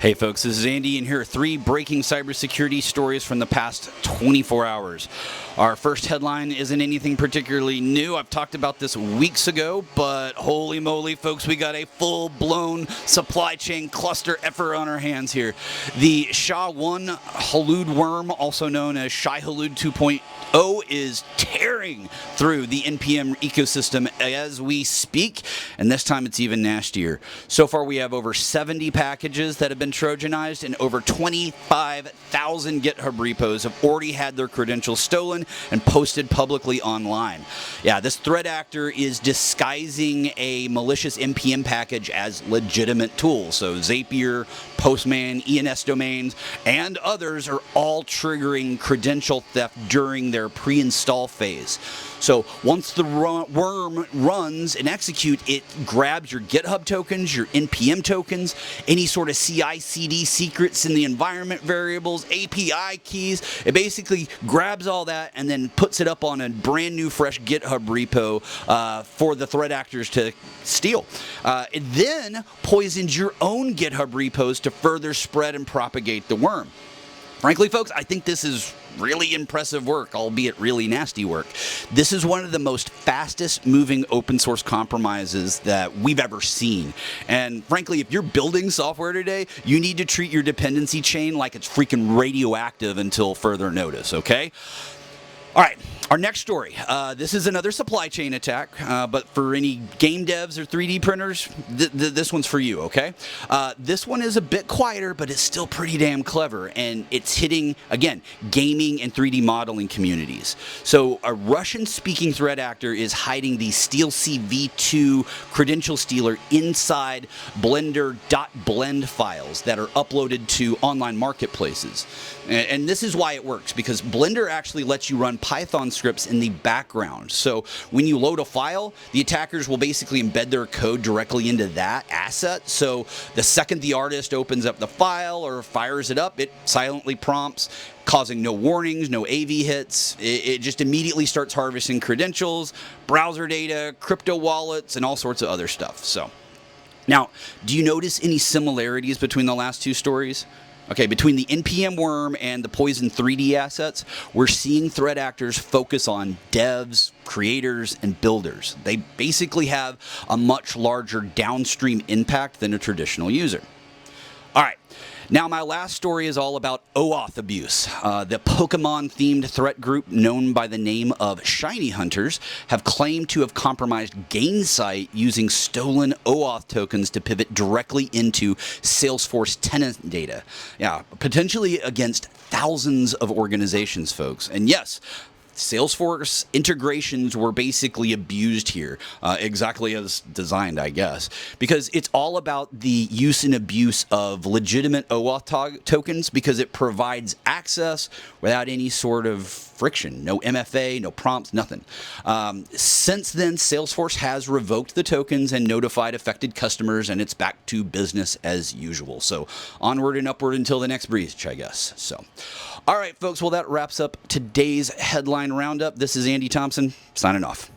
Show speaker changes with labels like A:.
A: Hey folks, this is Andy, and here are 3 breaking cybersecurity stories from the past 24 hours. Our first headline isn't anything particularly new. I've talked about this weeks ago, but holy moly, folks, we got a full-blown supply chain cluster effort on our hands here. The Shai-Hulud worm, also known as Shai-Hulud 2.0, is tearing through the NPM ecosystem as we speak, and this time it's even nastier. So far, we have over 70 packages that have been Trojanized, and over 25,000 GitHub repos have already had their credentials stolen and posted publicly online. Yeah, this threat actor is disguising a malicious NPM package as legitimate tools. So Zapier, Postman, ENS domains, and others are all triggering credential theft during their pre-install phase. So once the worm runs and executes, it grabs your GitHub tokens, your NPM tokens, any sort of CI/CD secrets in the environment variables, API keys. It basically grabs all that and then puts it up on a brand new, fresh GitHub repo for the threat actors to steal. It then poisons your own GitHub repos to further spread and propagate the worm. Frankly, folks, I think this is really impressive work, albeit really nasty work. This is one of the most fastest moving open source compromises that we've ever seen. And frankly, if you're building software today, you need to treat your dependency chain like it's freaking radioactive until further notice, okay? All right, our next story. This is another supply chain attack, but for any game devs or 3D printers, this one's for you, okay? This one is a bit quieter, but it's still pretty damn clever, and it's hitting, again, gaming and 3D modeling communities. So a Russian-speaking threat actor is hiding the StealC v2 credential stealer inside Blender.blend files that are uploaded to online marketplaces. And this is why it works, because Blender actually lets you run Python scripts in the background. So when you load a file, the attackers will basically embed their code directly into that asset. So the second the artist opens up the file or fires it up, it silently prompts, causing no warnings, no AV hits. It just immediately starts harvesting credentials, browser data, crypto wallets, and all sorts of other stuff. So now, do you notice any similarities between the last 2 stories? Okay, between the NPM Worm and the Poison 3D assets, we're seeing threat actors focus on devs, creators, and builders. They basically have a much larger downstream impact than a traditional user. All right, now my last story is all about OAuth abuse. The Pokemon-themed threat group known by the name of ShinyHunters have claimed to have compromised Gainsight using stolen OAuth tokens to pivot directly into Salesforce tenant data. Yeah, potentially against thousands of organizations, folks. And yes, Salesforce integrations were basically abused here, exactly as designed, I guess, because it's all about the use and abuse of legitimate OAuth tokens because it provides access without any sort of friction, no MFA, no prompts, nothing. Since then, Salesforce has revoked the tokens and notified affected customers, and it's back to business as usual. So onward and upward until the next breach, I guess. So, all right, folks, well, that wraps up today's headline roundup. This is Andy Thompson, signing off.